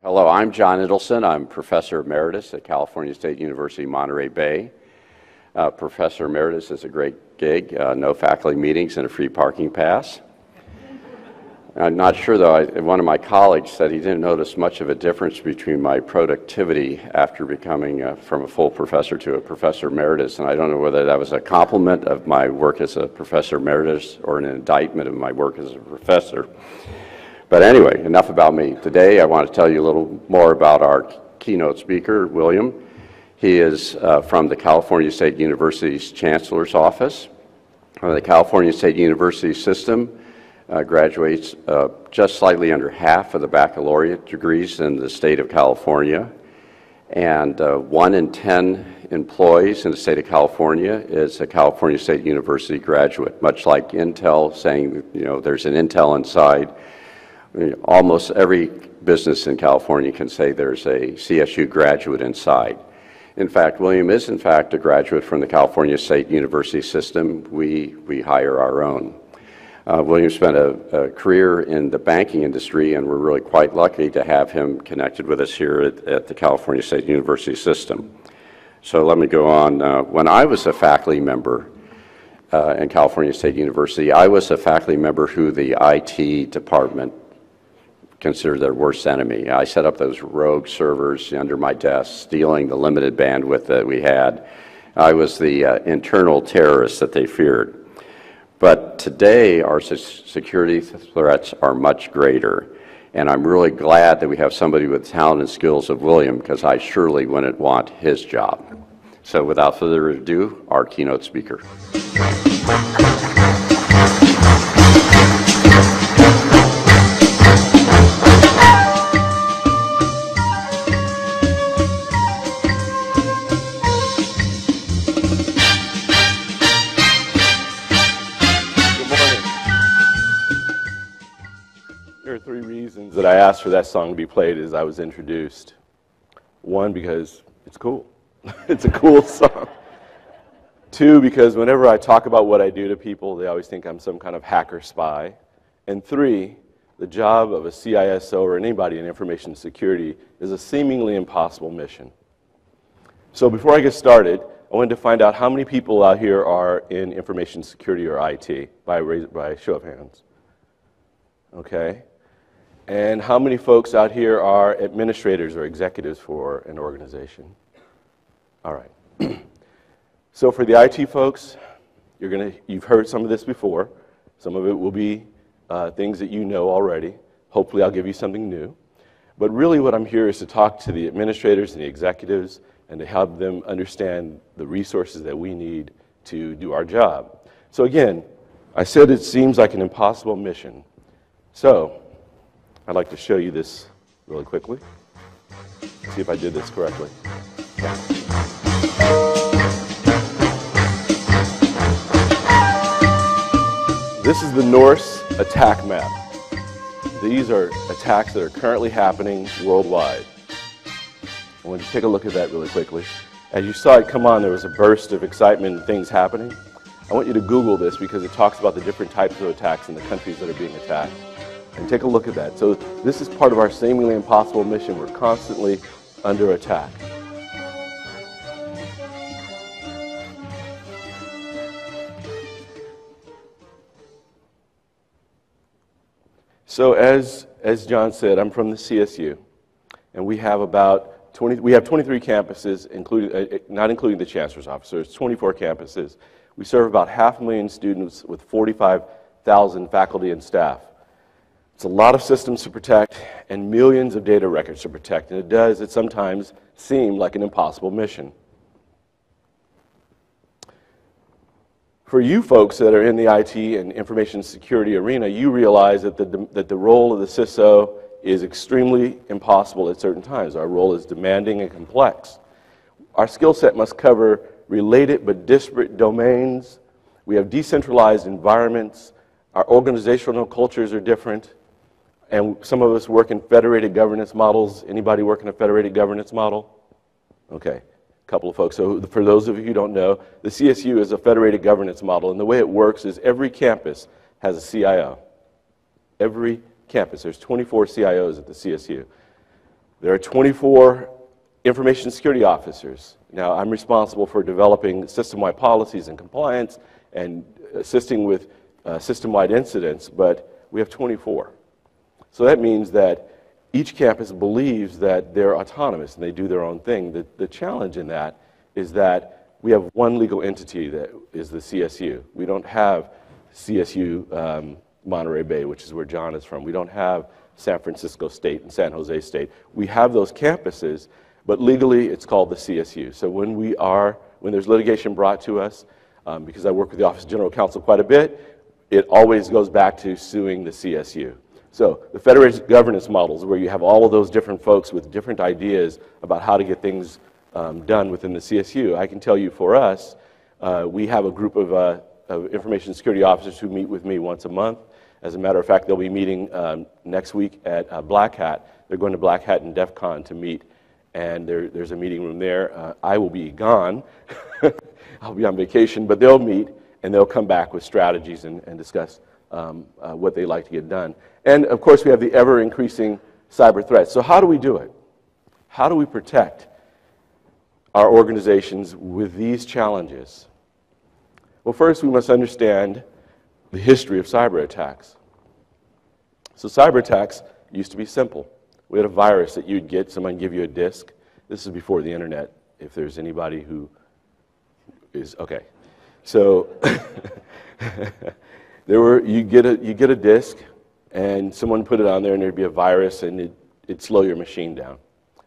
Hello, I'm John Idelson. I'm Professor Emeritus at California State University, Monterey Bay. Professor Emeritus is a great gig, no faculty meetings and a free parking pass. I'm not sure, though, one of my colleagues said he didn't notice much of a difference between my productivity after becoming from a full professor to a Professor Emeritus, and I don't know whether that was a compliment of my work as a Professor Emeritus or an indictment of my work as a professor. But anyway, enough about me. Today I want to tell you a little more about our keynote speaker, William. He is from the California State University's Chancellor's Office. The California State University system graduates just slightly under half of the baccalaureate degrees in the state of California. And 1 in 10 employees in the state of California is a California State University graduate, much like Intel saying, you know, there's an Intel inside. Almost every business in California can say there's a CSU graduate inside. In fact, William is in fact a graduate from the California State University system. We hire our own. William spent a career in the banking industry, and we're really quite lucky to have him connected with us here at the California State University system. So let me go on. When I was a faculty member in California State University, I was a faculty member who the IT department considered their worst enemy. I set up those rogue servers under my desk, stealing the limited bandwidth that we had. I was the internal terrorist that they feared. But today, our security threats are much greater. And I'm really glad that we have somebody with the talent and skills of William, because I surely wouldn't want his job. So without further ado, our keynote speaker. That I asked for that song to be played as I was introduced. One, because it's cool. It's a cool song. Two, because whenever I talk about what I do to people, they always think I'm some kind of hacker spy. And three, the job of a CISO or anybody in information security is a seemingly impossible mission. So before I get started, I wanted to find out how many people out here are in information security or IT by show of hands. Okay. And how many folks out here are administrators or executives for an organization? All right. So for the IT folks, you've heard some of this before. Some of it will be things that you know already. Hopefully I'll give you something new. But really what I'm here is to talk to the administrators and the executives and to help them understand the resources that we need to do our job. So again, I said it seems like an impossible mission. So I'd like to show you this really quickly. See if I did this correctly. This is the Norse attack map. These are attacks that are currently happening worldwide. I want you to take a look at that really quickly. As you saw it come on, there was a burst of excitement and things happening. I want you to Google this because it talks about the different types of attacks in the countries that are being attacked. And take a look at that. So this is part of our seemingly impossible mission. We're constantly under attack. So as John said, I'm from the CSU, and we have about 23 campuses, not including the Chancellor's Office. So there's 24 campuses. We serve about 500,000 students with 45,000 faculty and staff. It's a lot of systems to protect and millions of data records to protect, and it sometimes seem like an impossible mission. For you folks that are in the IT and information security arena, you realize that the role of the CISO is extremely impossible at certain times. Our role is demanding and complex. Our skill set must cover related but disparate domains. We have decentralized environments. Our organizational cultures are different. And some of us work in federated governance models. Anybody work in a federated governance model? Okay, a couple of folks. So for those of you who don't know, the CSU is a federated governance model. And the way it works is every campus has a CIO. Every campus. There's 24 CIOs at the CSU. There are 24 information security officers. Now, I'm responsible for developing system-wide policies and compliance and assisting with system-wide incidents, but we have 24. So that means that each campus believes that they're autonomous and they do their own thing. The challenge in that is that we have one legal entity that is the CSU. We don't have CSU Monterey Bay, which is where John is from. We don't have San Francisco State and San Jose State. We have those campuses, but legally it's called the CSU. So when there's litigation brought to us, because I work with the Office of General Counsel quite a bit, it always goes back to suing the CSU. So the federated governance models, where you have all of those different folks with different ideas about how to get things done within the CSU, I can tell you for us, we have a group of information security officers who meet with me once a month. As a matter of fact, they'll be meeting next week at Black Hat. They're going to Black Hat and DEF CON to meet, and there's a meeting room there. I will be gone. I'll be on vacation, but they'll meet, and they'll come back with strategies and discuss what they like to get done. And, of course, we have the ever-increasing cyber threats. So how do we do it? How do we protect our organizations with these challenges? Well, first, we must understand the history of cyber attacks. So cyber attacks used to be simple. We had a virus that you'd get, someone give you a disk. This is before the internet, if there's anybody who is, okay. So you get a disk, and someone put it on there, and there'd be a virus, and it'd slow your machine down.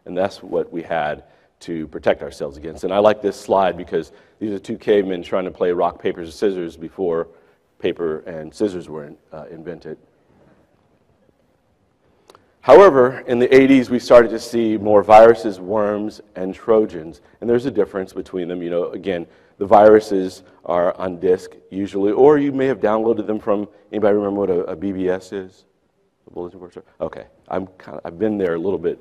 And that's what we had to protect ourselves against. And I like this slide because these are two cavemen trying to play rock, paper, scissors before paper and scissors were invented. However, in the 80s, we started to see more viruses, worms, and Trojans. And there's a difference between them. You know, again, the viruses are on disk usually, or you may have downloaded them from, anybody remember what a BBS is? The Bulletin Board? Okay, I've been there a little bit,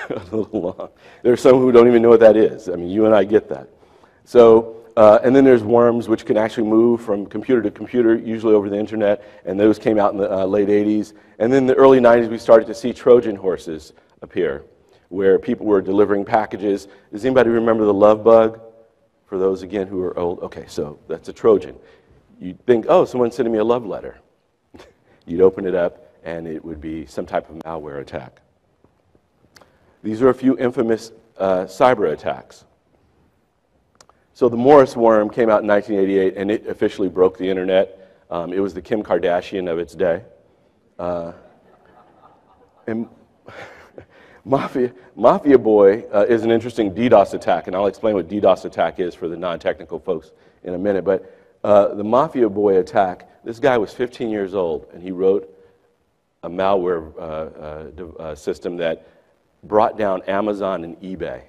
a little long. There are some who don't even know what that is. I mean, you and I get that. So, and then there's worms, which can actually move from computer to computer, usually over the internet, and those came out in the late 80s. And then in the early 90s, we started to see Trojan horses appear, where people were delivering packages. Does anybody remember the love bug? For those, again, who are old, okay, so that's a Trojan. You'd think, oh, someone's sending me a love letter. You'd open it up, and it would be some type of malware attack. These are a few infamous cyber attacks. So the Morris worm came out in 1988, and it officially broke the internet. It was the Kim Kardashian of its day. And Mafia Boy is an interesting DDoS attack, and I'll explain what DDoS attack is for the non-technical folks in a minute. But the Mafia Boy attack, this guy was 15 years old, and he wrote a malware system that brought down Amazon and eBay.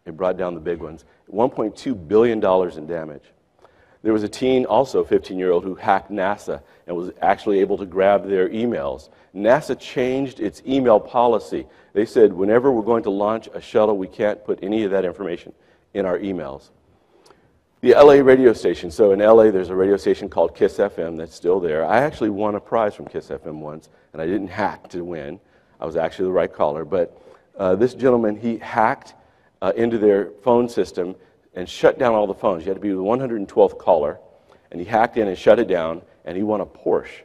It brought down the big ones. $1.2 billion in damage. There was a teen, also 15-year-old, who hacked NASA and was actually able to grab their emails. NASA changed its email policy. They said, whenever we're going to launch a shuttle, we can't put any of that information in our emails. The LA radio station. So in LA, there's a radio station called KISS FM that's still there. I actually won a prize from KISS FM once, and I didn't hack to win. I was actually the right caller. But this gentleman, he hacked into their phone system and shut down all the phones. You had to be the 112th caller, and he hacked in and shut it down, and he won a Porsche.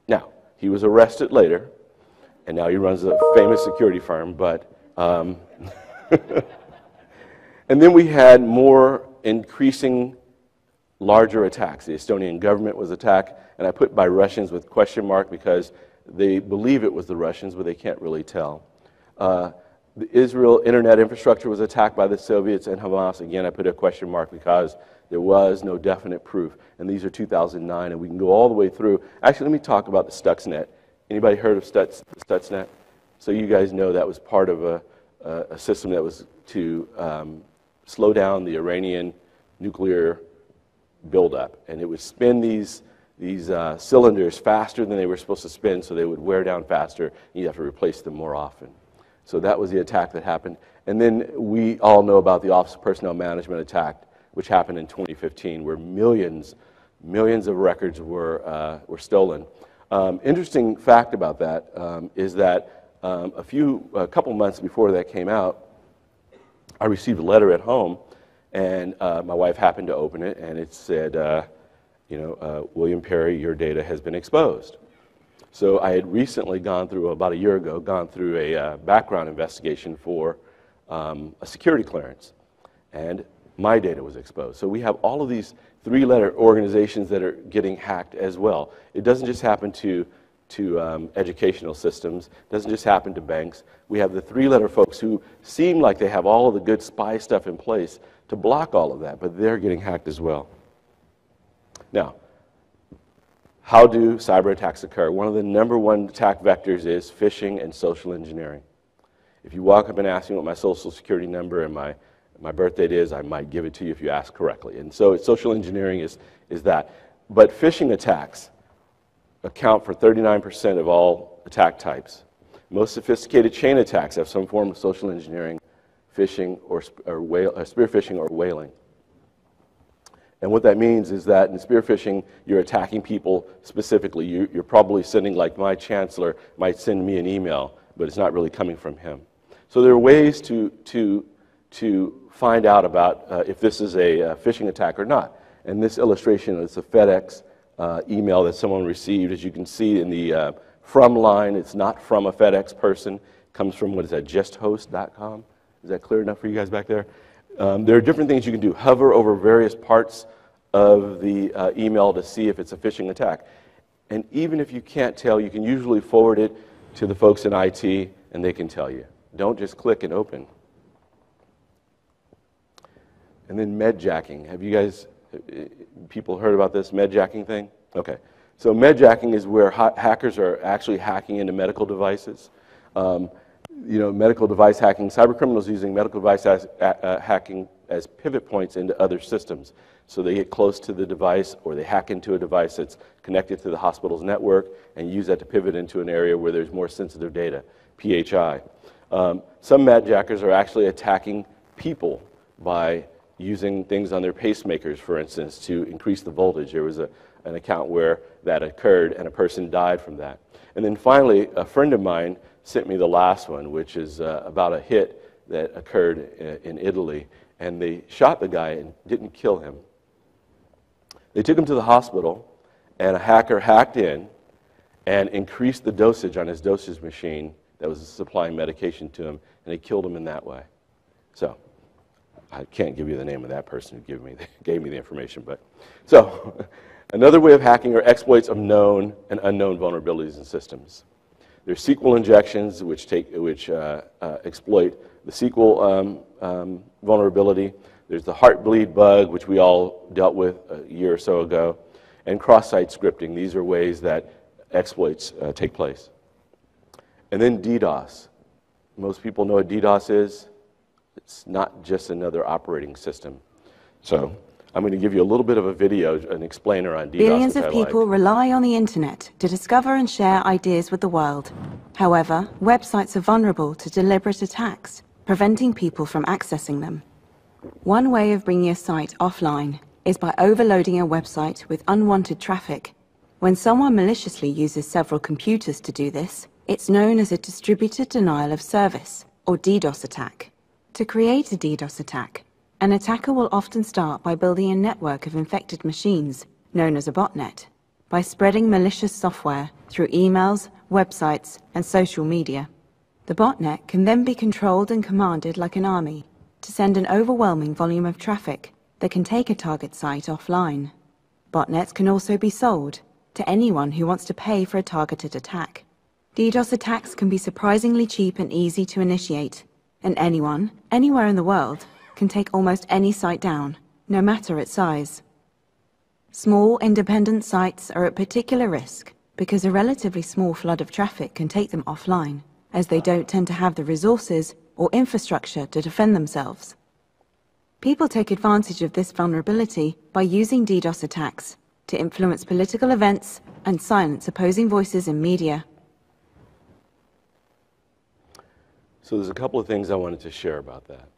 Now, he was arrested later, and now he runs a famous security firm, but... and then we had more increasing larger attacks. The Estonian government was attacked, and I put by Russians with question mark because they believe it was the Russians, but they can't really tell. The Israel internet infrastructure was attacked by the Soviets and Hamas. Again, I put a question mark because there was no definite proof. And these are 2009, and we can go all the way through. Actually, let me talk about the Stuxnet. Anybody heard of Stuxnet? So you guys know that was part of a system that was to slow down the Iranian nuclear buildup. And it would spin these cylinders faster than they were supposed to spin, so they would wear down faster, and you'd have to replace them more often. So that was the attack that happened. And then we all know about the Office of Personnel Management attack, which happened in 2015, where millions of records were stolen. Interesting fact about that is that a couple months before that came out, I received a letter at home, and my wife happened to open it, and it said, William Perry, your data has been exposed. So I had recently about a year ago, gone through a background investigation for a security clearance, and my data was exposed. So we have all of these three-letter organizations that are getting hacked as well. It doesn't just happen to educational systems, it doesn't just happen to banks. We have the three-letter folks who seem like they have all of the good spy stuff in place to block all of that, but they're getting hacked as well. Now, how do cyber attacks occur? One of the #1 attack vectors is phishing and social engineering. If you walk up and ask me what my social security number and my birth date is, I might give it to you if you ask correctly. And so social engineering is that. But phishing attacks account for 39% of all attack types. Most sophisticated chain attacks have some form of social engineering, phishing, or spear phishing or whaling. And what that means is that in spear phishing, you're attacking people specifically. You're probably sending, like my chancellor might send me an email, but it's not really coming from him. So there are ways to find out about if this is a phishing attack or not. And this illustration is a FedEx email that someone received. As you can see in the from line, it's not from a FedEx person. It comes from, what is that, justhost.com? Is that clear enough for you guys back there? There are different things you can do. Hover over various parts of the email to see if it's a phishing attack. And even if you can't tell, you can usually forward it to the folks in IT, and they can tell you. Don't just click and open. And then medjacking. Have you guys, people heard about this medjacking thing? Okay. So medjacking is where hackers are actually hacking into medical devices. Medical device hacking, cyber criminals using medical device hacking as pivot points into other systems. So they get close to the device, or they hack into a device that's connected to the hospital's network and use that to pivot into an area where there's more sensitive data, PHI. Some medjackers are actually attacking people by using things on their pacemakers, for instance, to increase the voltage. There was an account where that occurred, and a person died from that. And then finally, a friend of mine sent me the last one, which is about a hit that occurred in Italy, and they shot the guy and didn't kill him. They took him to the hospital, and a hacker hacked in and increased the dosage on his dosage machine that was supplying medication to him, and they killed him in that way. So I can't give you the name of that person who gave me the information, but so another way of hacking are exploits of known and unknown vulnerabilities in systems. There's SQL injections, which exploit the SQL vulnerability. There's the heartbleed bug, which we all dealt with a year or so ago, and cross-site scripting. These are ways that exploits take place. And then DDoS. Most people know what DDoS is. It's not just another operating system. So I'm going to give you a little bit of a video, an explainer on DDoS. Billions of people rely on the internet to discover and share ideas with the world. However, websites are vulnerable to deliberate attacks, preventing people from accessing them. One way of bringing a site offline is by overloading a website with unwanted traffic. When someone maliciously uses several computers to do this, it's known as a distributed denial of service, or DDoS attack. To create a DDoS attack, an attacker will often start by building a network of infected machines, known as a botnet, by spreading malicious software through emails, websites, and social media. The botnet can then be controlled and commanded like an army to send an overwhelming volume of traffic that can take a target site offline. Botnets can also be sold to anyone who wants to pay for a targeted attack. DDoS attacks can be surprisingly cheap and easy to initiate, and anyone, anywhere in the world, can take almost any site down, no matter its size. Small, independent sites are at particular risk because a relatively small flood of traffic can take them offline, as they don't tend to have the resources or infrastructure to defend themselves. People take advantage of this vulnerability by using DDoS attacks to influence political events and silence opposing voices in media. So there's a couple of things I wanted to share about that.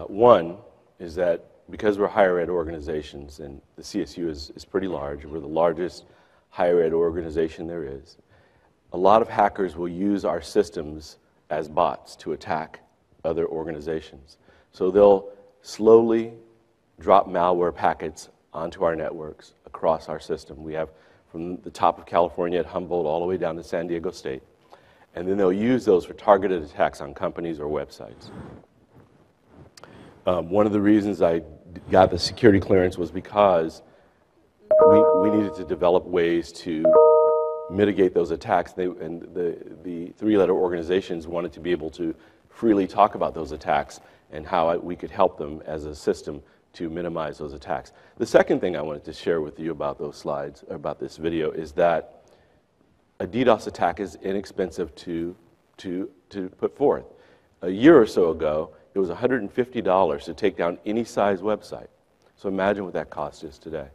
One is that because we're higher ed organizations, and the CSU is pretty large, we're the largest higher ed organization there is, a lot of hackers will use our systems as bots to attack other organizations. So they'll slowly drop malware packets onto our networks across our system. We have from the top of California at Humboldt all the way down to San Diego State. And then they'll use those for targeted attacks on companies or websites. One of the reasons I got the security clearance was because we needed to develop ways to mitigate those attacks. And the three-letter organizations wanted to be able to freely talk about those attacks and how we could help them as a system to minimize those attacks. The second thing I wanted to share with you about those slides, about this video, is that a DDoS attack is inexpensive to put forth. A year or so ago, it was $150 to take down any size website. So imagine what that cost is today.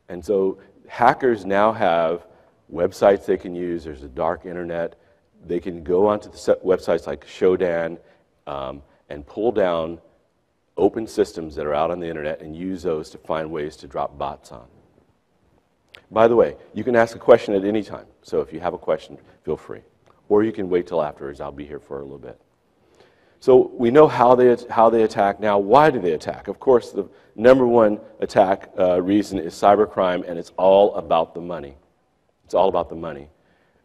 And so hackers now have websites they can use. There's a dark internet. They can go onto the websites like Shodan and pull down open systems that are out on the internet and use those to find ways to drop bots on. By the way, you can ask a question at any time. So if you have a question, feel free. Or you can wait till afterwards. I'll be here for a little bit. So we know how they attack. Now, why do they attack? Of course, the number one attack reason is cybercrime, and it's all about the money. It's all about the money.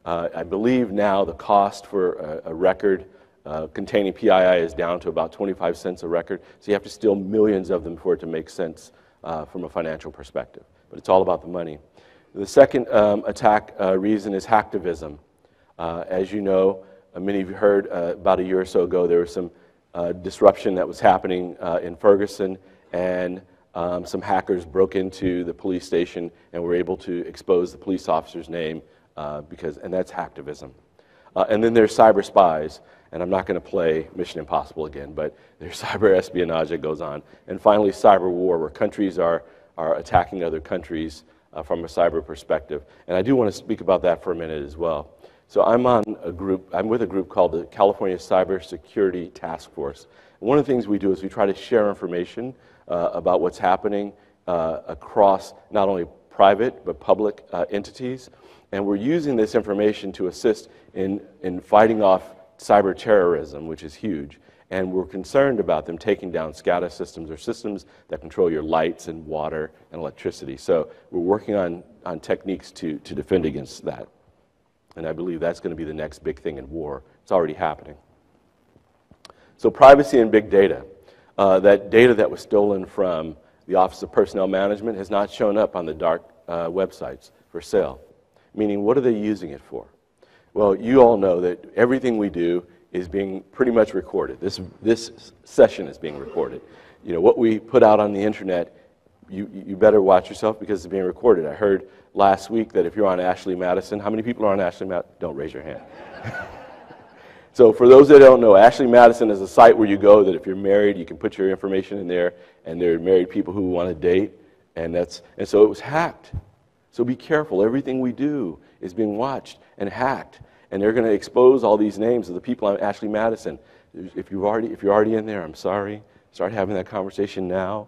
I believe now the cost for a record containing PII is down to about 25 cents a record, so you have to steal millions of them for it to make sense from a financial perspective. But it's all about the money. The second attack reason is hacktivism. As you know, many of you heard about a year or so ago, there was some disruption that was happening in Ferguson, and some hackers broke into the police station and were able to expose the police officer's name, and that's hacktivism. And then there's cyber spies, and I'm not going to play Mission Impossible again, but there's cyber espionage that goes on. And finally, cyber war, where countries are attacking other countries from a cyber perspective. And I do want to speak about that for a minute as well. So I'm with a group called the California Cybersecurity Task Force. And one of the things we do is we try to share information about what's happening across not only private but public entities. And we're using this information to assist in fighting off cyber terrorism, which is huge. And we're concerned about them taking down SCADA systems or systems that control your lights and water and electricity. So we're working on techniques to defend against that. And I believe that's going to be the next big thing in war. It's already happening. So privacy and big data. That data that was stolen from the Office of Personnel Management has not shown up on the dark websites for sale. Meaning, what are they using it for? Well, you all know that everything we do is being pretty much recorded. This session is being recorded. You know, what we put out on the internet, you better watch yourself because it's being recorded. I heard last week that if you're on Ashley Madison, how many people are on Ashley Madison? Don't raise your hand. So for those that don't know, Ashley Madison is a site where you go that if you're married, you can put your information in there, and there are married people who want to date, and so it was hacked. So be careful. Everything we do is being watched and hacked, and they're going to expose all these names of the people on Ashley Madison. If you're already in there, I'm sorry. Start having that conversation now.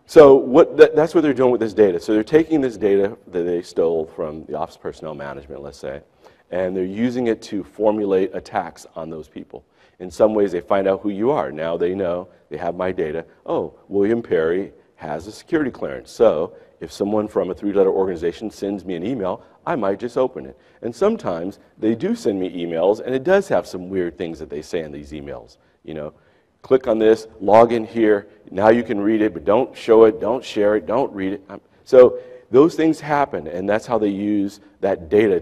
So that's what they're doing with this data. So they're taking this data that they stole from the Office of Personnel Management, let's say, and they're using it to formulate attacks on those people. In some ways, they find out who you are. Now they know, they have my data. Oh, William Perry has a security clearance. So if someone from a three-letter organization sends me an email, I might just open it. And sometimes they do send me emails, and it does have some weird things that they say in these emails. You know, click on this, log in here, now you can read it, but don't show it, don't share it, don't read it. So those things happen, and that's how they use that data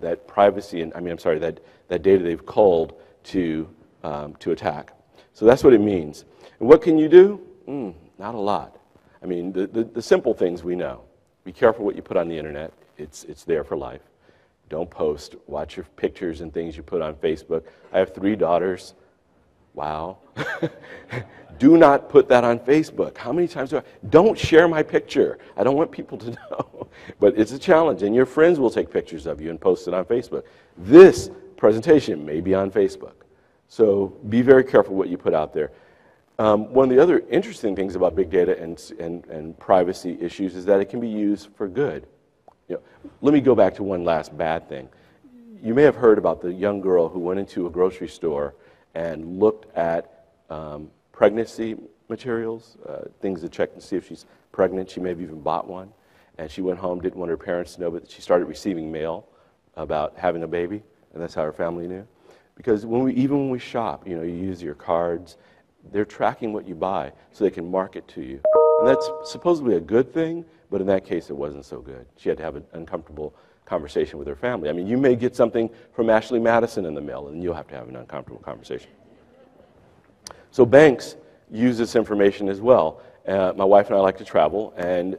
that privacy, and that data they've culled to attack. So that's what it means. And what can you do? Not a lot. I mean, the simple things we know. Be careful what you put on the internet. It's there for life. Don't post. Watch your pictures and things you put on Facebook. I have 3 daughters. Wow. Do not put that on Facebook. How many times don't share my picture. I don't want people to know. But it's a challenge, and your friends will take pictures of you and post it on Facebook. This presentation may be on Facebook. So be very careful what you put out there. One of the other interesting things about big data and privacy issues is that it can be used for good. Let me go back to one last bad thing. You may have heard about the young girl who went into a grocery store and looked at pregnancy materials, things to check to see if she's pregnant. She may have even bought one. And she went home, didn't want her parents to know, but she started receiving mail about having a baby, and that's how her family knew. Because even when we shop, you use your cards, they're tracking what you buy so they can market to you. And that's supposedly a good thing, but in that case, it wasn't so good. She had to have an uncomfortable conversation with her family. I mean, you may get something from Ashley Madison in the mail, and you'll have to have an uncomfortable conversation. So banks use this information as well. My wife and I like to travel, and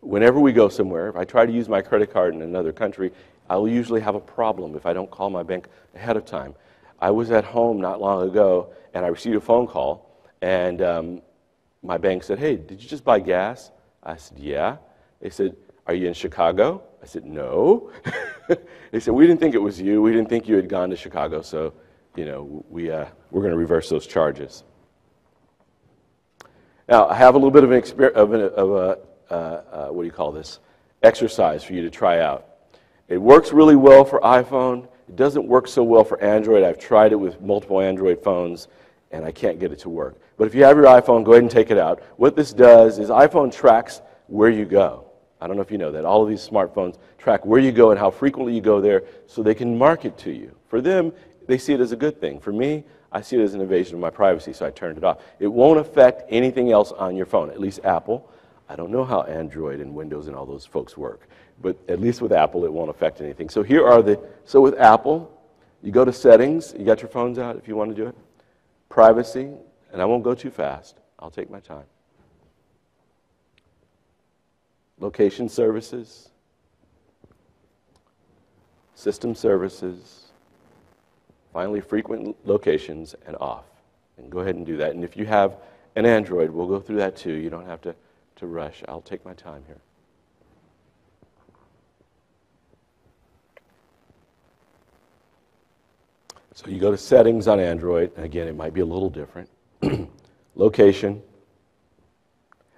whenever we go somewhere, if I try to use my credit card in another country, I'll usually have a problem if I don't call my bank ahead of time. I was at home not long ago, and I received a phone call, and my bank said, "Hey, did you just buy gas?" I said, "Yeah." They said, "Are you in Chicago?" I said, "No." They said, "We didn't think it was you. We didn't think you had gone to Chicago, so we're going to reverse those charges." Now, I have a little bit of what do you call this, exercise for you to try out. It works really well for iPhone. It doesn't work so well for Android. I've tried it with multiple Android phones, and I can't get it to work. But if you have your iPhone, go ahead and take it out. What this does is iPhone tracks where you go. I don't know if you know that. All of these smartphones track where you go and how frequently you go there so they can market to you. For them, they see it as a good thing. For me, I see it as an invasion of my privacy, so I turned it off. It won't affect anything else on your phone, at least Apple. I don't know how Android and Windows and all those folks work, but at least with Apple, it won't affect anything. So so with Apple, you go to Settings. You got your phones out if you want to do it. Privacy, and I won't go too fast. I'll take my time. Location services, system services, finally frequent locations, and off. And go ahead and do that. And if you have an Android, we'll go through that too. You don't have to rush. I'll take my time here. So you go to Settings on Android, and again, it might be a little different. Location.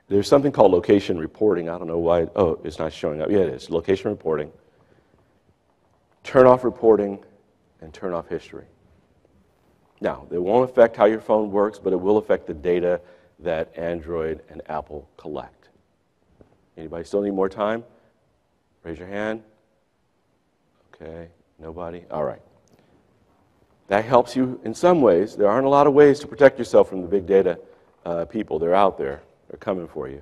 There's something called location reporting. I don't know why. Oh, it's not showing up. Yeah, it is. Location reporting. Turn off reporting and turn off history. Now, it won't affect how your phone works, but it will affect the data that Android and Apple collect. Anybody still need more time? Raise your hand. Okay, nobody? All right. That helps you in some ways. There aren't a lot of ways to protect yourself from the big data people. They're out there. They're coming for you.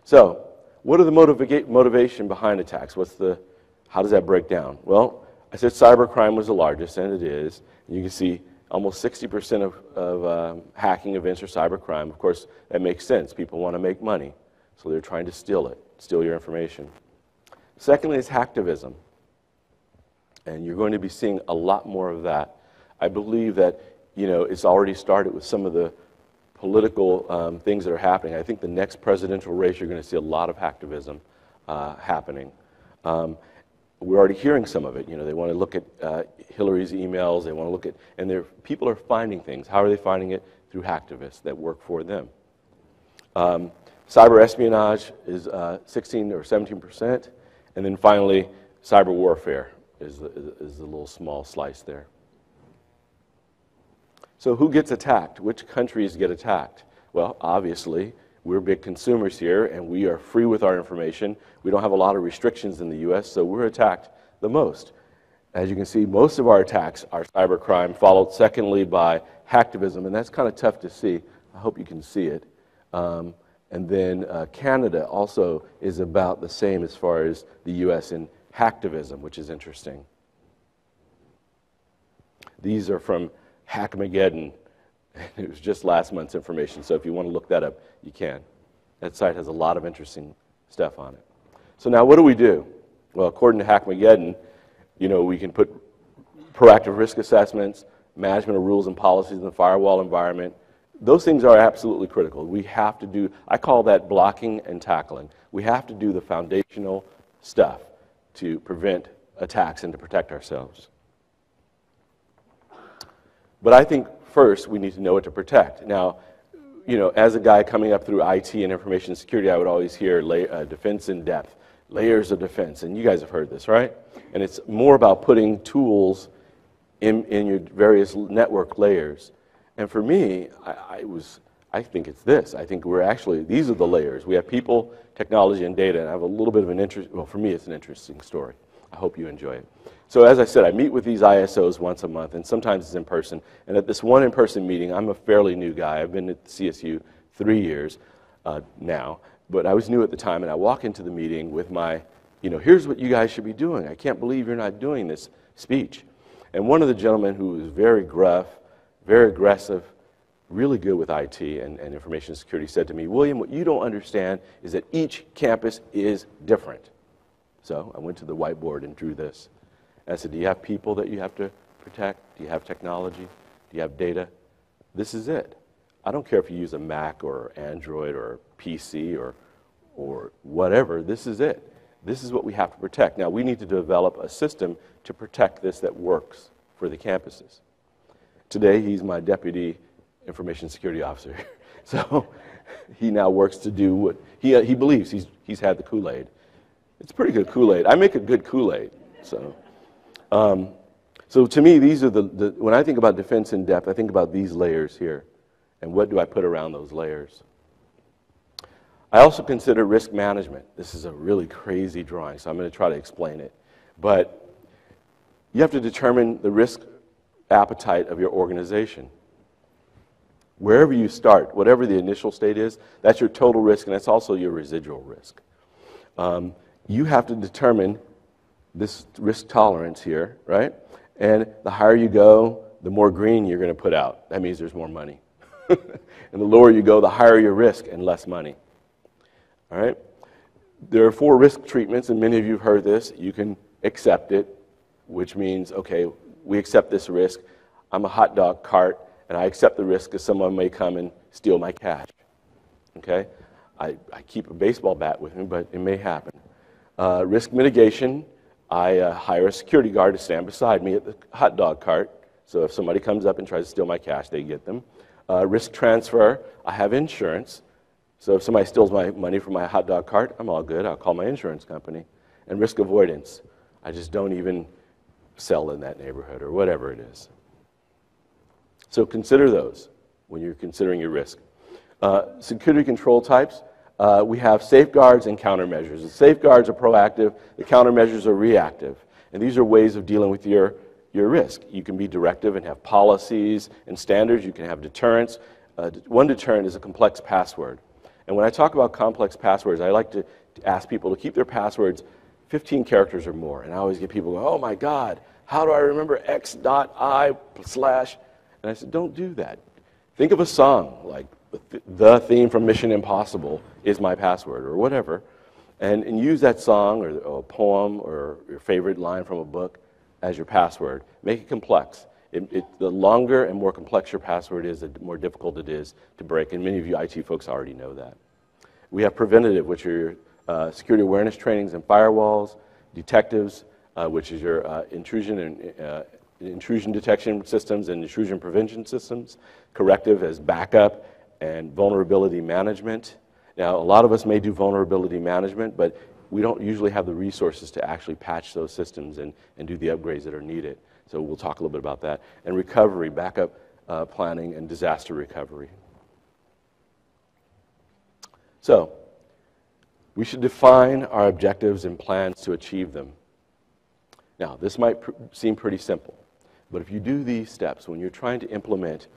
So, what are the motivation behind attacks? How does that break down? Well, I said cybercrime was the largest, and it is. You can see almost 60% of hacking events are cybercrime. Of course, that makes sense. People want to make money, so they're trying to steal your information. Secondly is hacktivism, and you're going to be seeing a lot more of that. I believe that it's already started with some of the political things that are happening. I think the next presidential race, you're going to see a lot of hacktivism happening. We're already hearing some of it. They want to look at Hillary's emails. They want to look at, and people are finding things. How are they finding it? Through hacktivists that work for them. Cyber espionage is 16 or 17%, and then finally, cyber warfare is the little small slice there. So who gets attacked? Which countries get attacked? Well, obviously, we're big consumers here, and we are free with our information. We don't have a lot of restrictions in the U.S., so we're attacked the most. As you can see, most of our attacks are cybercrime, followed secondly by hacktivism, and that's kind of tough to see. I hope you can see it. And then Canada also is about the same as far as the U.S. in hacktivism, which is interesting. These are from Hackmageddon. It was just last month's information, so if you want to look that up, you can. That site has a lot of interesting stuff on it. So now what do we do? Well, according to Hackmageddon, we can put proactive risk assessments, management of rules and policies in the firewall environment. Those things are absolutely critical. We have to do, I call that blocking and tackling. We have to do the foundational stuff to prevent attacks and to protect ourselves. But I think first we need to know what to protect. Now, as a guy coming up through IT and information security, I would always hear defense in depth. layers of defense, and you guys have heard this, right? And it's more about putting tools in your various network layers. And for me, I think it's this. I think these are the layers. We have people, technology, and data, and I have a little bit of an interest, well, for me, it's an interesting story. I hope you enjoy it. So as I said, I meet with these ISOs once a month, and sometimes it's in person. And at this one in-person meeting, I'm a fairly new guy. I've been at CSU 3 years now, but I was new at the time, and I walk into the meeting with my, here's what you guys should be doing. I can't believe you're not doing this speech. And one of the gentlemen who was very gruff, very aggressive, really good with IT and information security said to me, William, what you don't understand is that each campus is different. So I went to the whiteboard and drew this. And I said, do you have people that you have to protect? Do you have technology? Do you have data? This is it. I don't care if you use a Mac or Android or PC or whatever. This is it. This is what we have to protect. Now, we need to develop a system to protect this that works for the campuses. Today, he's my deputy information security officer. So he now works to do what he believes. He's had the Kool-Aid. It's pretty good Kool-Aid. I make a good Kool-Aid. So to me, these are when I think about defense in depth, I think about these layers here. And what do I put around those layers? I also consider risk management. This is a really crazy drawing, so I'm going to try to explain it. But you have to determine the risk appetite of your organization. Wherever you start, whatever the initial state is, that's your total risk, and that's also your residual risk. You have to determine this risk tolerance here, right? And the higher you go, the more green you're going to put out. That means there's more money. And the lower you go, the higher your risk and less money. All right? There are 4 risk treatments, and many of you have heard this. You can accept it, which means, okay, we accept this risk. I'm a hot dog cart, and I accept the risk because someone may come and steal my cash. Okay? I keep a baseball bat with me, but it may happen. Risk mitigation, I hire a security guard to stand beside me at the hot dog cart. So if somebody comes up and tries to steal my cash, they get them. Risk transfer, I have insurance. So if somebody steals my money from my hot dog cart, I'm all good. I'll call my insurance company. And risk avoidance, I just don't even sell in that neighborhood or whatever it is. So consider those when you're considering your risk. Security control types, we have safeguards and countermeasures. The safeguards are proactive, the countermeasures are reactive. And these are ways of dealing with your risk. You can be directive and have policies and standards. You can have deterrence. One deterrent is a complex password. And when I talk about complex passwords, I like to ask people to keep their passwords 15 characters or more. And I always get people go, oh my God, how do I remember x.i/? And I said, don't do that. Think of a song like the theme from Mission Impossible is my password or whatever. And use that song or a poem or your favorite line from a book as your password. Make it complex. The longer and more complex your password is, the more difficult it is to break. And many of you IT folks already know that. We have preventative, which are your security awareness trainings and firewalls. Detectives, which is your intrusion detection systems and intrusion prevention systems. Corrective as backup and vulnerability management. Now, a lot of us may do vulnerability management, but we don't usually have the resources to actually patch those systems and do the upgrades that are needed. So we'll talk a little bit about that. And recovery, backup planning, and disaster recovery. So we should define our objectives and plans to achieve them. Now, this might seem pretty simple, but if you do these steps, when you're trying to implement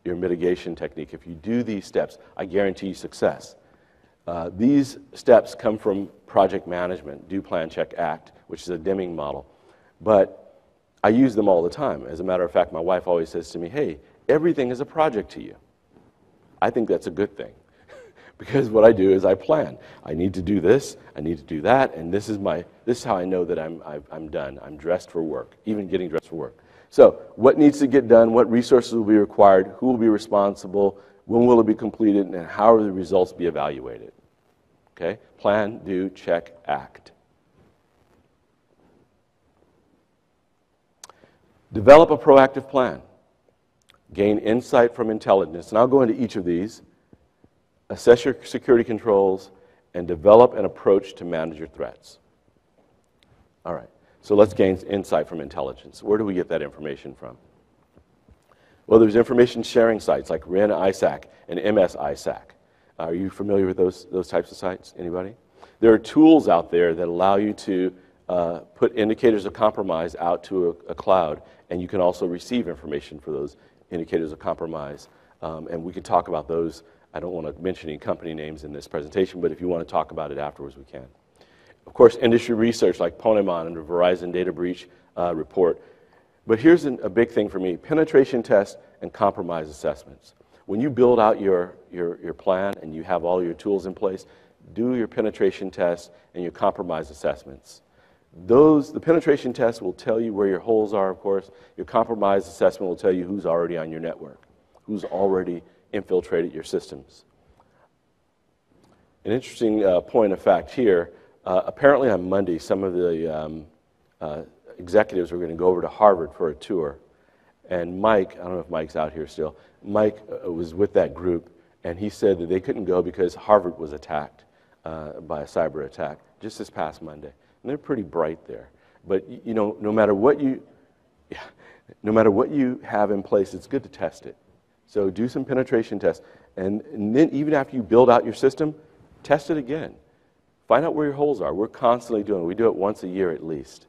your mitigation technique, if you do these steps, I guarantee you success. These steps come from project management, do, plan, check, act, which is a Deming model. But I use them all the time. As a matter of fact, my wife always says to me, hey, everything is a project to you. I think that's a good thing. Because what I do is I plan. I need to do this, I need to do that, and this is how I know that I'm done. I'm dressed for work, even getting dressed for work. So what needs to get done, what resources will be required, who will be responsible, when will it be completed, and how will the results be evaluated? Okay? Plan, do, check, act. Develop a proactive plan. Gain insight from intelligence. And I'll go into each of these. Assess your security controls and develop an approach to manage your threats. All right, so let's gain insight from intelligence. Where do we get that information from? Well, there's information sharing sites like RIN ISAC and MS ISAC. Are you familiar with those types of sites? Anybody? There are tools out there that allow you to put indicators of compromise out to a cloud, and you can also receive information for those indicators of compromise. And we can talk about those. I don't want to mention any company names in this presentation, but if you want to talk about it afterwards, we can. Of course, industry research like Ponemon and the Verizon data breach report. But here's a big thing for me, penetration tests and compromise assessments. When you build out your plan and you have all your tools in place, do your penetration tests and your compromise assessments. The penetration test will tell you where your holes are, of course. Your compromise assessment will tell you who's already on your network, who's already infiltrated your systems. An interesting point of fact here, apparently on Monday, some of the executives were going to go over to Harvard for a tour. And Mike, I don't know if Mike's out here still, Mike was with that group, and he said that they couldn't go because Harvard was attacked by a cyber attack just this past Monday. And they're pretty bright there. But you know, no matter what you have in place, it's good to test it. So do some penetration tests. And then even after you build out your system, test it again. Find out where your holes are. We're constantly doing it. We do it once a year at least.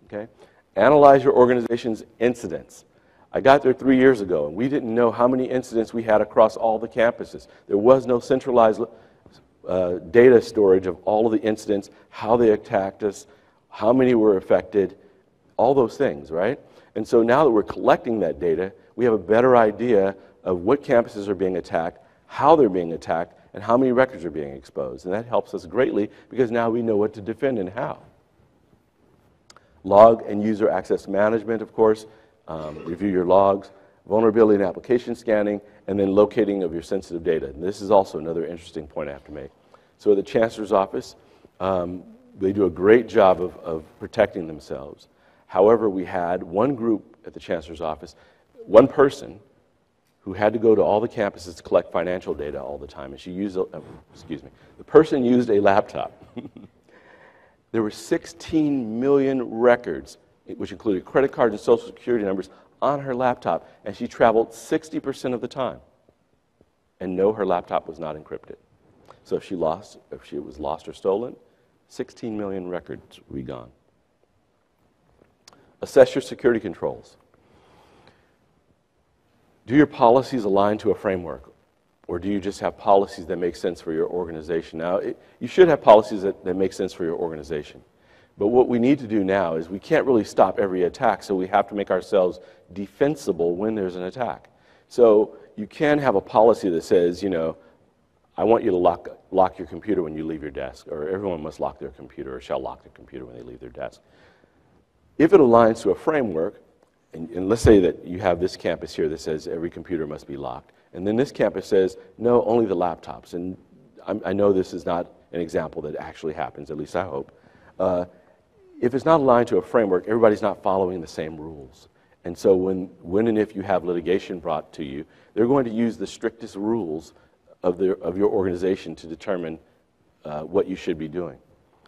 Okay? Analyze your organization's incidents. I got there 3 years ago, and we didn't know how many incidents we had across all the campuses. There was no centralized data storage of all of the incidents, how they attacked us, how many were affected, all those things, right? And so now that we're collecting that data, we have a better idea of what campuses are being attacked, how they're being attacked, and how many records are being exposed. And that helps us greatly because now we know what to defend and how. Log and user access management, of course, review your logs, vulnerability and application scanning, and then locating of your sensitive data. And this is also another interesting point I have to make. So at the Chancellor's office, they do a great job of protecting themselves. However, we had one group at the Chancellor's office, one person who had to go to all the campuses to collect financial data all the time, and she used, the person used a laptop. There were 16 million records, which included credit cards and social security numbers, on her laptop, and she traveled 60% of the time. And no, her laptop was not encrypted. So if she was lost or stolen, 16 million records would be gone. Assess your security controls. Do your policies align to a framework, or do you just have policies that make sense for your organization? Now, you should have policies that make sense for your organization. But what we need to do now is we can't really stop every attack, so we have to make ourselves defensible when there's an attack. So you can have a policy that says, you know, I want you to lock your computer when you leave your desk, or everyone must lock their computer or shall lock their computer when they leave their desk. If it aligns to a framework, and let's say that you have this campus here that says every computer must be locked, and then this campus says, no, only the laptops. And I know this is not an example that actually happens, at least I hope. If it's not aligned to a framework, everybody's not following the same rules. And so when and if you have litigation brought to you, they're going to use the strictest rules of your organization to determine what you should be doing.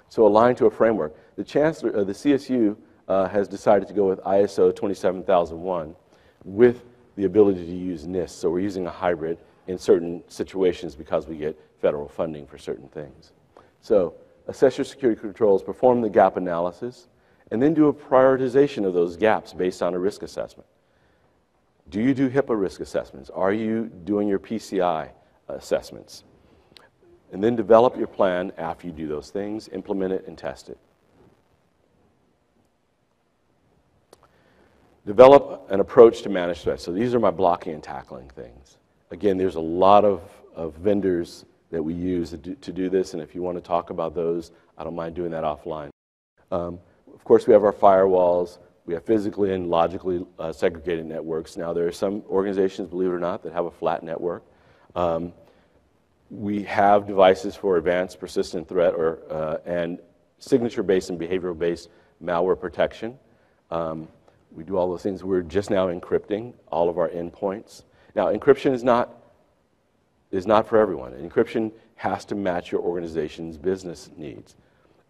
So aligned to a framework. The Chancellor, the CSU has decided to go with ISO 27001 with the ability to use NIST. So we're using a hybrid in certain situations because we get federal funding for certain things. So assess your security controls, perform the gap analysis, and then do a prioritization of those gaps based on a risk assessment. Do you do HIPAA risk assessments? Are you doing your PCI assessments? And then develop your plan after you do those things, implement it, and test it. Develop an approach to manage threats. So these are my blocking and tackling things. Again, there's a lot of vendors that we use to do this, and if you want to talk about those, I don't mind doing that offline. Of course, we have our firewalls. We have physically and logically segregated networks. Now, there are some organizations, believe it or not, that have a flat network. We have devices for advanced persistent threat and signature-based and behavioral-based malware protection. We do all those things. We're just now encrypting all of our endpoints. Now, encryption is not for everyone. Encryption has to match your organization's business needs.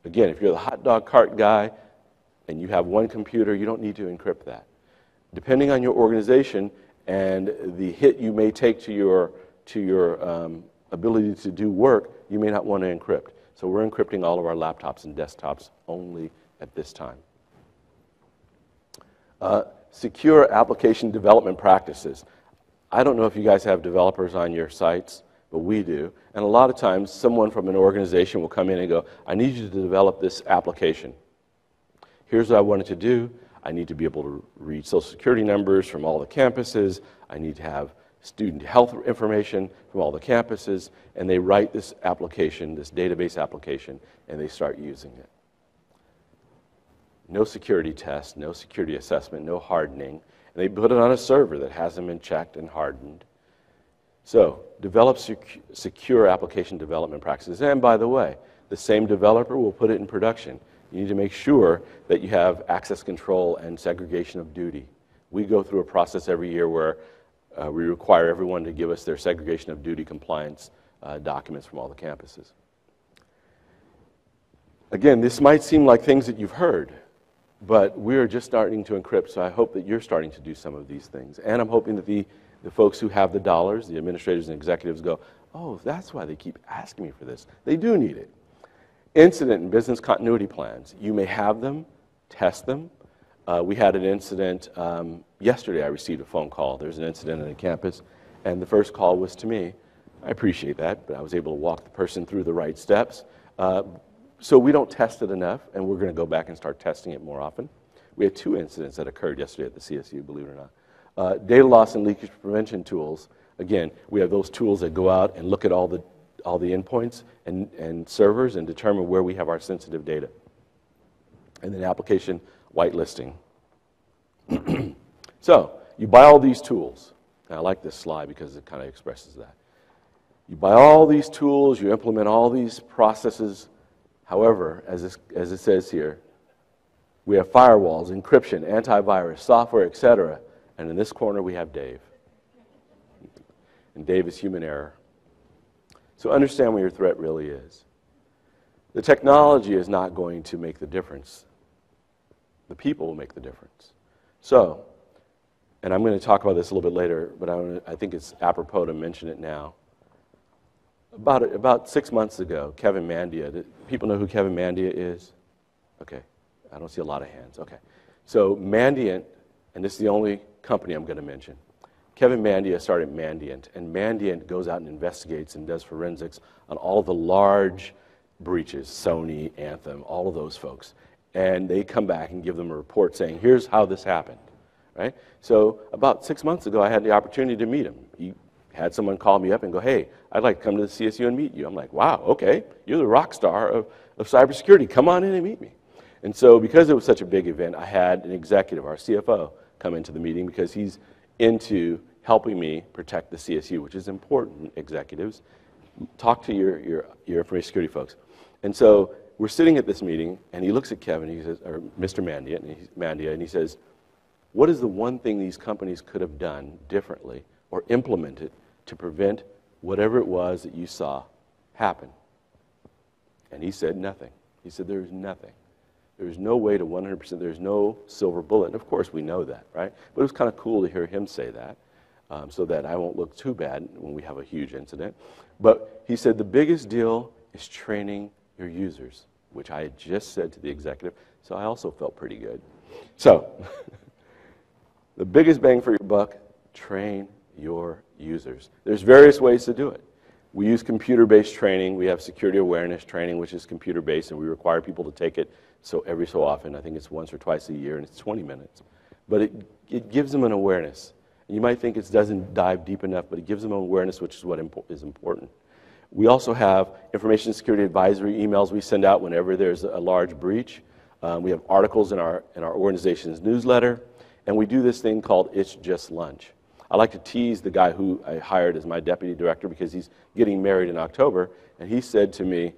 Again, if you're the hot dog cart guy, and you have one computer, you don't need to encrypt that. Depending on your organization and the hit you may take to your ability to do work, you may not want to encrypt. So we're encrypting all of our laptops and desktops only at this time. Secure application development practices. I don't know if you guys have developers on your sites, but we do. And a lot of times, someone from an organization will come in and go, I need you to develop this application. Here's what I wanted to do. I need to be able to read social security numbers from all the campuses. I need to have student health information from all the campuses. And they write this application, this database application, and they start using it. No security test, no security assessment, no hardening. And they put it on a server that hasn't been checked and hardened. So, develop secure application development practices. And by the way, the same developer will put it in production. You need to make sure that you have access control and segregation of duty. We go through a process every year where we require everyone to give us their segregation of duty compliance documents from all the campuses. Again, this might seem like things that you've heard, but we're just starting to encrypt, so I hope that you're starting to do some of these things. And I'm hoping that the folks who have the dollars, the administrators and executives go, oh, that's why they keep asking me for this. They do need it. Incident and business continuity plans. You may have them, test them. We had an incident yesterday. I received a phone call. There's an incident on a campus, and the first call was to me. I appreciate that, but I was able to walk the person through the right steps. So we don't test it enough, and we're going to go back and start testing it more often. We had 2 incidents that occurred yesterday at the CSU, believe it or not. Data loss and leakage prevention tools. Again, we have those tools that go out and look at all the endpoints and servers and determine where we have our sensitive data. And then application whitelisting. So, you buy all these tools. And I like this slide because it kind of expresses that. You buy all these tools, you implement all these processes. However, as it says here, we have firewalls, encryption, antivirus, software, etc. And in this corner, we have Dave. And Dave is human error. So understand what your threat really is. The technology is not going to make the difference. The people will make the difference. So, and I'm going to talk about this a little bit later, but I think it's apropos to mention it now. About 6 months ago, Kevin Mandia, do people know who Kevin Mandia is? Okay, I don't see a lot of hands. Okay, so Mandiant, and this is the only company I'm going to mention. Kevin Mandia started Mandiant, and Mandiant goes out and investigates and does forensics on all the large breaches, Sony, Anthem, all of those folks. And they come back and give them a report saying, here's how this happened, right? So about 6 months ago, I had the opportunity to meet him. He had someone call me up and go, hey, I'd like to come to the CSU and meet you. I'm like, wow, okay, you're the rock star of cybersecurity. Come on in and meet me. And so because it was such a big event, I had an executive, our CFO, come into the meeting because he's into helping me protect the CSU, which is important, executives. Talk to your information security folks. And so we're sitting at this meeting, and he looks at Kevin, he says, or Mr. Mandia, and he says, what is the one thing these companies could have done differently or implemented to prevent whatever it was that you saw happen? And he said nothing. He said there's nothing. There's no way to 100%, there's no silver bullet. And of course we know that, right? But it was kind of cool to hear him say that so that I won't look too bad when we have a huge incident. But he said the biggest deal is training your users, which I had just said to the executive, so I also felt pretty good. So, the biggest bang for your buck, train your users. There's various ways to do it. We use computer-based training. We have security awareness training, which is computer-based, and we require people to take it every so often. I think it's once or twice a year, and it's 20 minutes. But it gives them an awareness. You might think it doesn't dive deep enough, but it gives them an awareness, which is what is important. We also have information security advisory emails we send out whenever there's a large breach. We have articles in our organization's newsletter, and we do this thing called It's Just Lunch. I like to tease the guy who I hired as my deputy director because he's getting married in October, and he said to me,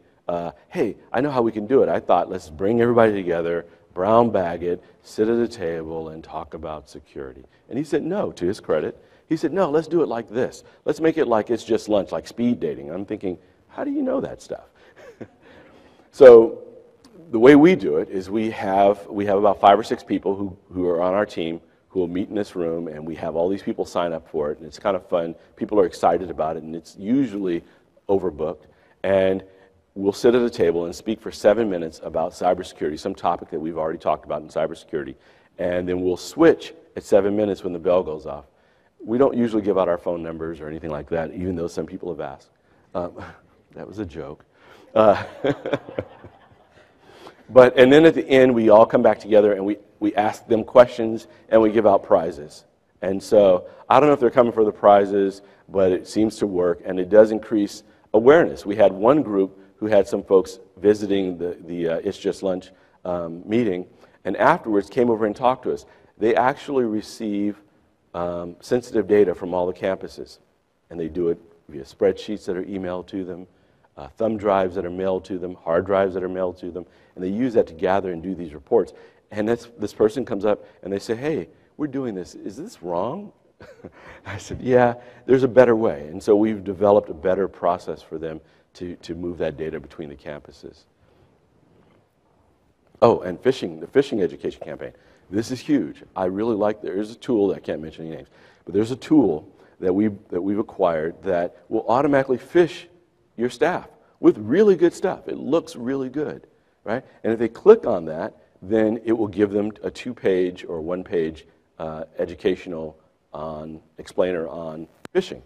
hey, I know how we can do it. I thought, let's bring everybody together, brown bag it, sit at a table, and talk about security. And he said no, to his credit. He said, no, let's do it like this. Let's make it like it's just lunch, like speed dating. I'm thinking, how do you know that stuff? So the way we do it is we have about 5 or 6 people who are on our team who will meet in this room, and we have all these people sign up for it, and it's kind of fun. People are excited about it, and it's usually overbooked. And we'll sit at a table and speak for 7 minutes about cybersecurity, some topic that we've already talked about in cybersecurity, and then we'll switch at 7 minutes when the bell goes off. We don't usually give out our phone numbers or anything like that, even though some people have asked. That was a joke. And then at the end, we all come back together and we ask them questions and we give out prizes. And so I don't know if they're coming for the prizes, but it seems to work, and it does increase awareness. We had one group who had some folks visiting the It's Just Lunch meeting, and afterwards came over and talked to us. They actually receive sensitive data from all the campuses, and they do it via spreadsheets that are emailed to them, thumb drives that are mailed to them, hard drives that are mailed to them, and they use that to gather and do these reports. And this person comes up and they say, hey, we're doing this. Is this wrong? I said, yeah, there's a better way. And so we've developed a better process for them to move that data between the campuses. Oh, and the phishing education campaign. This is huge. I really like, there's a tool, I can't mention any names, but there's a tool that we've acquired that will automatically phish your staff with really good stuff. It looks really good, right? And if they click on that, then it will give them a 2-page or 1-page educational explainer on phishing.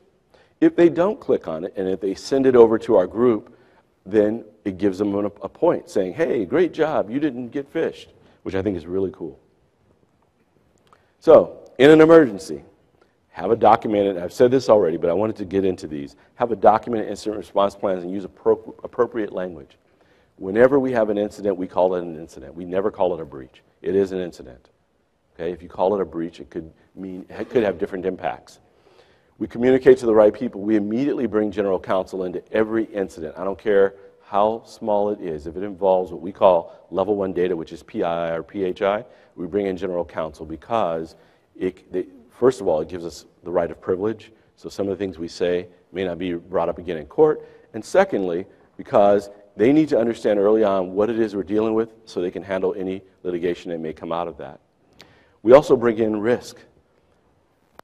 If they don't click on it, and if they send it over to our group, then it gives them a point saying, hey, great job, you didn't get phished, which I think is really cool. So, in an emergency, have a documented, I've said this already, but I wanted to get into these, have a documented incident response plans and use appropriate language. Whenever we have an incident, we call it an incident. We never call it a breach. It is an incident. Okay? If you call it a breach, it could have different impacts. We communicate to the right people. We immediately bring general counsel into every incident. I don't care how small it is. If it involves what we call level 1 data, which is PII or PHI, we bring in general counsel because, first of all, it gives us the right of privilege. So some of the things we say may not be brought up again in court. And secondly, because they need to understand early on what it is we're dealing with so they can handle any litigation that may come out of that. We also bring in risk.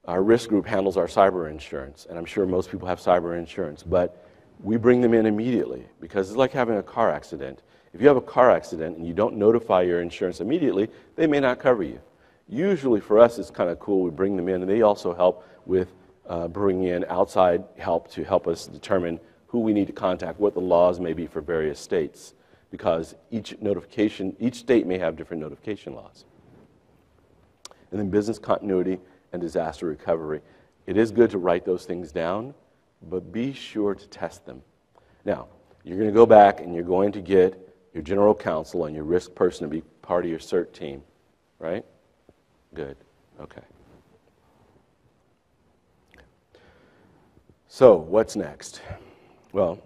Our risk group handles our cyber insurance, and I'm sure most people have cyber insurance, but we bring them in immediately because it's like having a car accident. If you have a car accident and you don't notify your insurance immediately, they may not cover you. Usually for us, it's kind of cool. We bring them in, and they also help with bringing in outside help to help us determine who we need to contact, what the laws may be for various states, because each state may have different notification laws. And then business continuity and disaster recovery. It is good to write those things down, but be sure to test them. Now, you're going to go back and you're going to get your general counsel and your risk person to be part of your CERT team, right? Good. Okay. So, what's next? Well,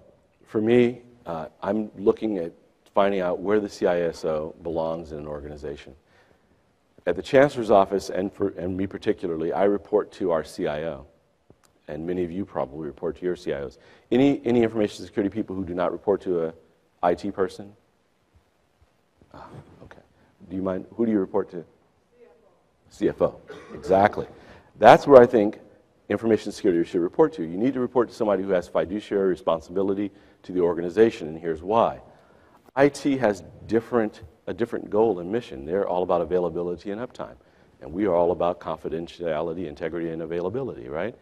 for me, I'm looking at finding out where the CISO belongs in an organization. At the Chancellor's Office, and me particularly, I report to our CIO, and many of you probably report to your CIOs. Any information security people who do not report to a IT person? Ah, okay. Do you mind? Who do you report to? CFO. CFO. Exactly. That's where I think information security should report to. You need to report to somebody who has fiduciary responsibility to the organization, and here's why. IT has a different goal and mission. They're all about availability and uptime. And we are all about confidentiality, integrity, and availability, right,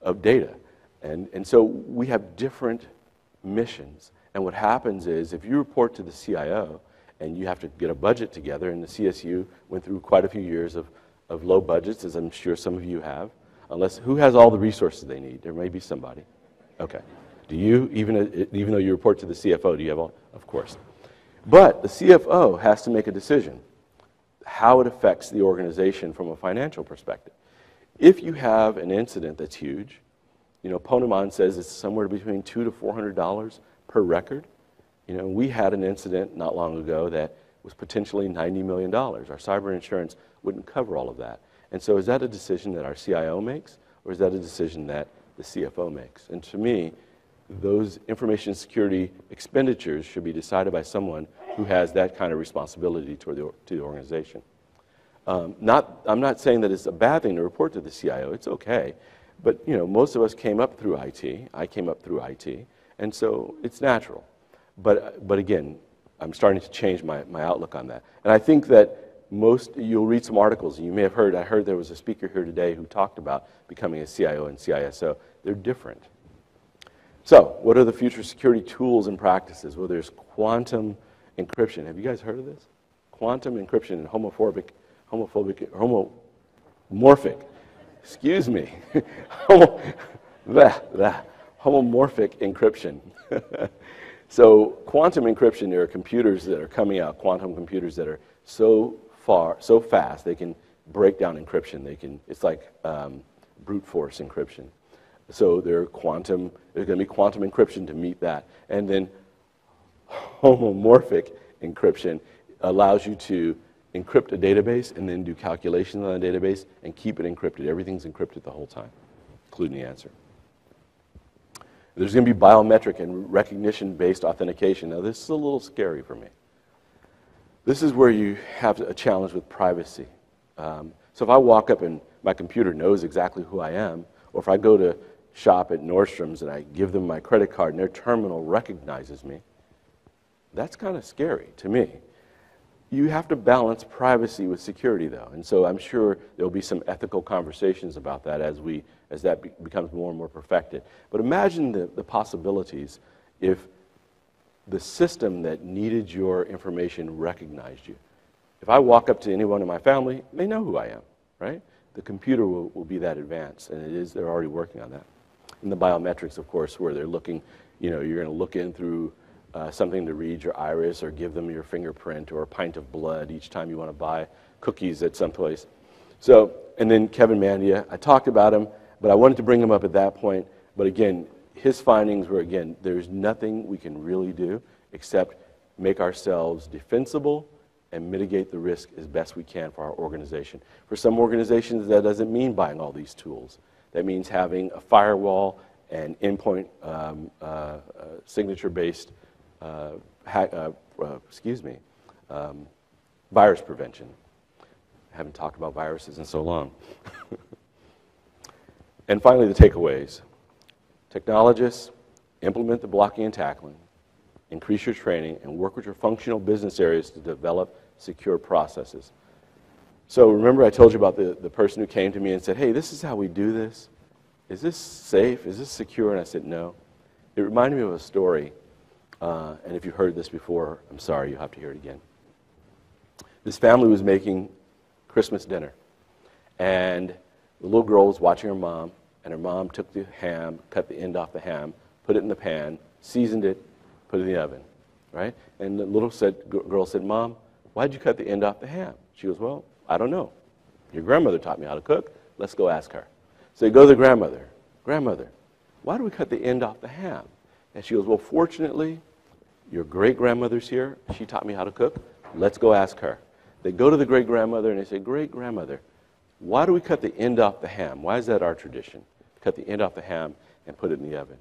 of data. And so we have different missions. And what happens is if you report to the CIO and you have to get a budget together, and the CSU went through quite a few years of low budgets, as I'm sure some of you have, who has all the resources they need? There may be somebody. Okay. Do you, even though you report to the CFO, do you have all? Of course. But the CFO has to make a decision how it affects the organization from a financial perspective. If you have an incident that's huge, Ponemon says it's somewhere between $200 to $400 per record. We had an incident not long ago that was potentially $90 million. Our cyber insurance wouldn't cover all of that. And so is that a decision that our CIO makes, or is that a decision that the CFO makes? And to me, those information security expenditures should be decided by someone who has that kind of responsibility to the organization. I'm not saying that it's a bad thing to report to the CIO. It's okay. But most of us came up through IT. I came up through IT. And so it's natural. But again, I'm starting to change my outlook on that. And I think that you'll read some articles. You may have heard, I heard there was a speaker here today who talked about becoming a CIO and CISO. They're different. So what are the future security tools and practices? Well, there's quantum encryption. Have you guys heard of this? Quantum encryption and homomorphic, excuse me, homomorphic encryption. So quantum encryption, there are computers that are coming out, quantum computers that are so fast, they can break down encryption. It's like brute force encryption. So there's going to be quantum encryption to meet that. And then homomorphic encryption allows you to encrypt a database and then do calculations on the database and keep it encrypted. Everything's encrypted the whole time, including the answer. There's going to be biometric and recognition-based authentication. Now, this is a little scary for me. This is where you have a challenge with privacy. So if I walk up and my computer knows exactly who I am, or if I go to shop at Nordstrom's and I give them my credit card and their terminal recognizes me, that's kind of scary to me. You have to balance privacy with security, though, and so I'm sure there'll be some ethical conversations about that as that becomes more and more perfected. But imagine the possibilities if the system that needed your information recognized you. If I walk up to anyone in my family, they know who I am, right? The computer will be that advanced, and they're already working on that. And the biometrics, of course, where they're looking, you're going to look in through something to read your iris or give them your fingerprint or a pint of blood each time you want to buy cookies at some place. So, and then Kevin Mandia, I talked about him, but I wanted to bring him up at that point. But again, his findings were, again, there's nothing we can really do except make ourselves defensible and mitigate the risk as best we can for our organization. For some organizations, that doesn't mean buying all these tools. That means having a firewall and endpoint signature-based virus prevention. I haven't talked about viruses in so long. And finally, the takeaways. Technologists, implement the blocking and tackling, increase your training, and work with your functional business areas to develop secure processes. So remember I told you about the person who came to me and said, hey, this is how we do this. Is this safe? Is this secure? And I said, no. It reminded me of a story. And if you've heard this before, I'm sorry, you'll have to hear it again. This family was making Christmas dinner. And the little girl was watching her mom, and her mom took the ham, cut the end off the ham, put it in the pan, seasoned it, put it in the oven, right? And the little girl said, Mom, why'd you cut the end off the ham? She goes, well, I don't know. Your grandmother taught me how to cook. Let's go ask her. So you go to the grandmother. Grandmother, why do we cut the end off the ham? And she goes, well, fortunately, your great-grandmother's here. She taught me how to cook. Let's go ask her. They go to the great-grandmother and they say, great-grandmother, why do we cut the end off the ham? Why is that our tradition? Cut the end off the ham and put it in the oven.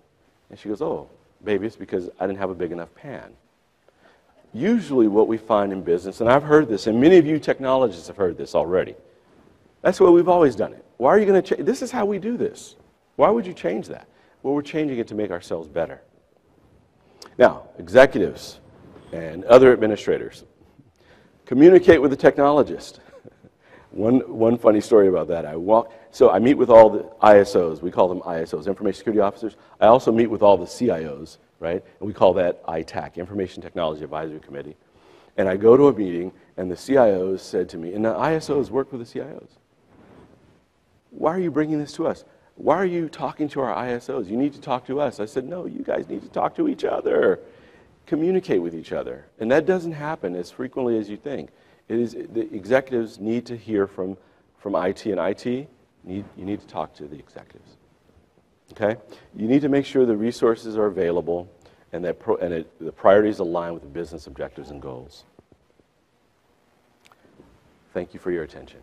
And she goes, oh, baby, it's because I didn't have a big enough pan. Usually what we find in business, and I've heard this, and many of you technologists have heard this already, that's the way we've always done it. Why are you going to change? This is how we do this. Why would you change that? Well, we're changing it to make ourselves better. Now, executives and other administrators, communicate with the technologist. One funny story about that. So I meet with all the ISOs. We call them ISOs, Information Security Officers. I also meet with all the CIOs, right? And we call that ITAC, Information Technology Advisory Committee. And I go to a meeting, and the CIOs said to me, and the ISOs work with the CIOs. Why are you bringing this to us? Why are you talking to our ISOs? You need to talk to us. I said, no, you guys need to talk to each other. Communicate with each other. And that doesn't happen as frequently as you think. The executives need to hear from IT, and IT, you need to talk to the executives. Okay? You need to make sure the resources are available and that the priorities align with the business objectives and goals. Thank you for your attention.